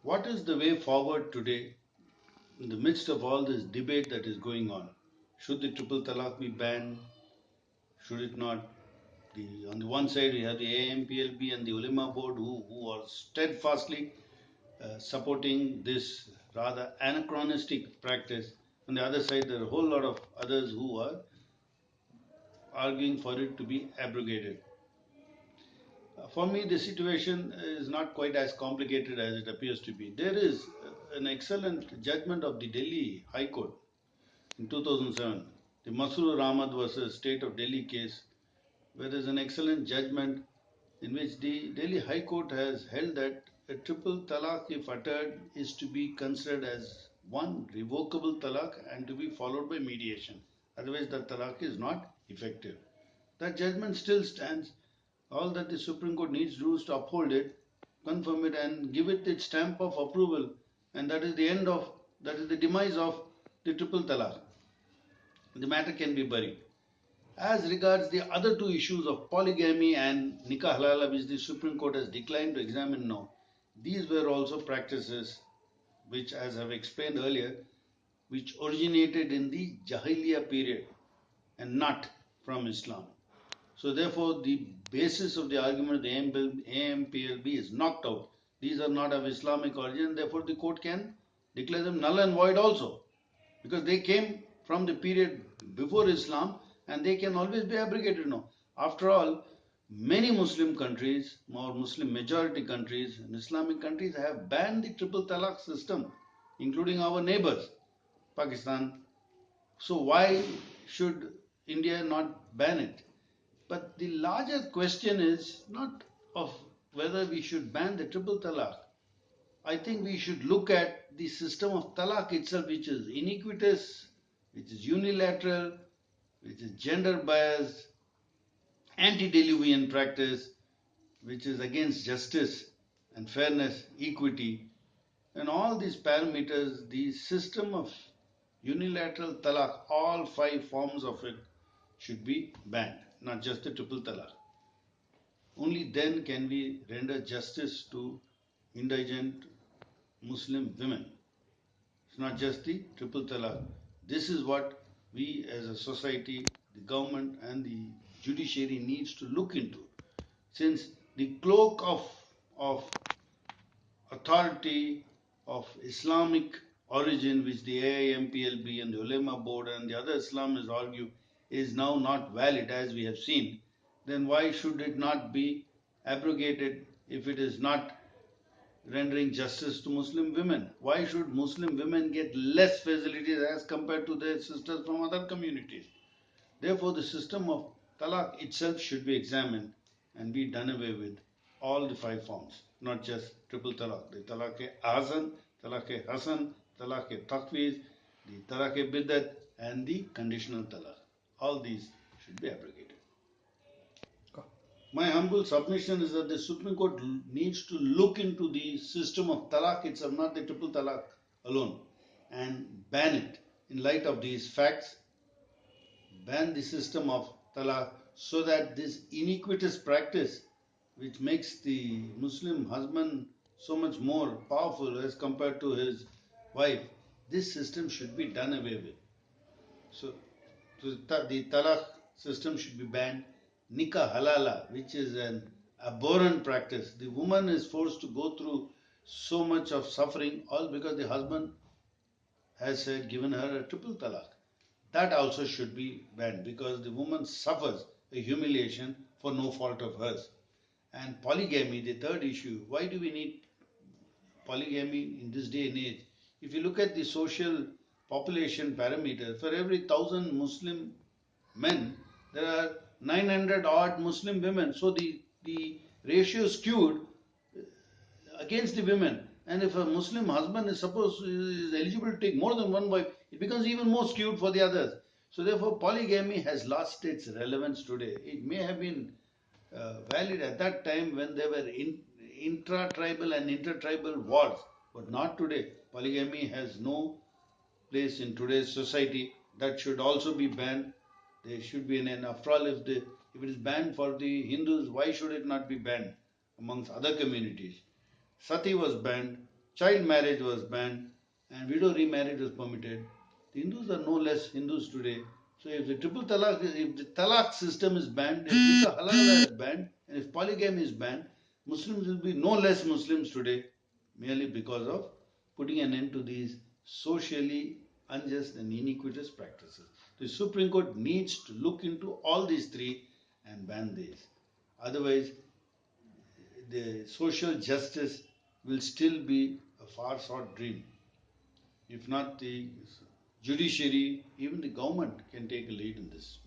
What is the way forward today in the midst of all this debate that is going on? Should the triple talaq be banned? Should it not? On the one side, we have the AIMPLB and the ulema board who are steadfastly supporting this rather anachronistic practice. On the other side, there are a whole lot of others who are arguing for it to be abrogated. For me, the situation is not quite as complicated as it appears to be. There is an excellent judgment of the Delhi High Court in 2007, the Masroor Ahmad versus State of Delhi case, where there is an excellent judgment in which the Delhi High Court has held that a triple talaq, if uttered, is to be considered as one revocable talaq and to be followed by mediation. Otherwise, the talaq is not effective. That judgment still stands. All that the Supreme Court needs to do is to uphold it, confirm it, and give it its stamp of approval. And that is the demise of the triple talaq. The matter can be buried. As regards the other two issues of polygamy and nikah halala, which the Supreme Court has declined to examine now, these were also practices which, as I have explained earlier, which originated in the Jahiliyyah period and not from Islam. So therefore, the basis of the argument of the AIMPLB is knocked out. These are not of Islamic origin, therefore the court can declare them null and void also, because they came from the period before Islam and they can always be abrogated now. After all, many Muslim countries, or Muslim majority countries and Islamic countries have banned the triple talaq system, including our neighbors, Pakistan. So why should India not ban it? But the larger question is not of whether we should ban the triple talaq. I think we should look at the system of talaq itself, which is iniquitous, which is unilateral, which is gender biased, antediluvian practice, which is against justice and fairness, equity, and all these parameters. The system of unilateral talaq, all 5 forms of it, should be banned, not just the triple talaq. Only then can we render justice to indigent Muslim women. It's not just the triple talaq. This is what we as a society, the government and the judiciary needs to look into. Since the cloak of authority of Islamic origin, which the AIMPLB and the ulema board and the other Islamists argue is now not valid, as we have seen, then why should it not be abrogated if it is not rendering justice to Muslim women? Why should Muslim women get less facilities as compared to their sisters from other communities? Therefore, the system of talaq itself should be examined and be done away with, all the 5 forms, not just triple talaq. The talaq-e-ahsan, talaq-e-hasan, talaq-e-taqweez, the talaq-e-biddat and the conditional talaq. All these should be abrogated. My humble submission is that the Supreme Court needs to look into the system of talaq itself, not the triple talaq alone, and ban it in light of these facts. Ban the system of talaq so that this iniquitous practice, which makes the Muslim husband so much more powerful as compared to his wife, this system should be done away with. So the talaq system should be banned. Nikah halala, which is an abhorrent practice. The woman is forced to go through so much of suffering, all because the husband has given her a triple talaq. That also should be banned, because the woman suffers a humiliation for no fault of hers. And polygamy, the third issue. Why do we need polygamy in this day and age? If you look at the social population parameters, for every 1,000 Muslim men, there are 900 odd Muslim women. So the ratio is skewed against the women. And if a Muslim husband is eligible to take more than one wife, it becomes even more skewed for the others. So therefore, polygamy has lost its relevance today. It may have been valid at that time when there were intra-tribal and inter-tribal wars, but not today. Polygamy has no place in today's society. That should also be banned. There should be an end. After all, if it is banned for the Hindus, why should it not be banned amongst other communities? Sati was banned, child marriage was banned, and widow remarriage was permitted. The Hindus are no less Hindus today. So if the triple talaq, if the talaq system is banned, if nikah halal is banned, and if polygamy is banned, Muslims will be no less Muslims today, merely because of putting an end to these socially unjust and iniquitous practices. The Supreme Court needs to look into all these three and ban these. Otherwise, the social justice will still be a far sought dream. If not the judiciary, even the government can take a lead in this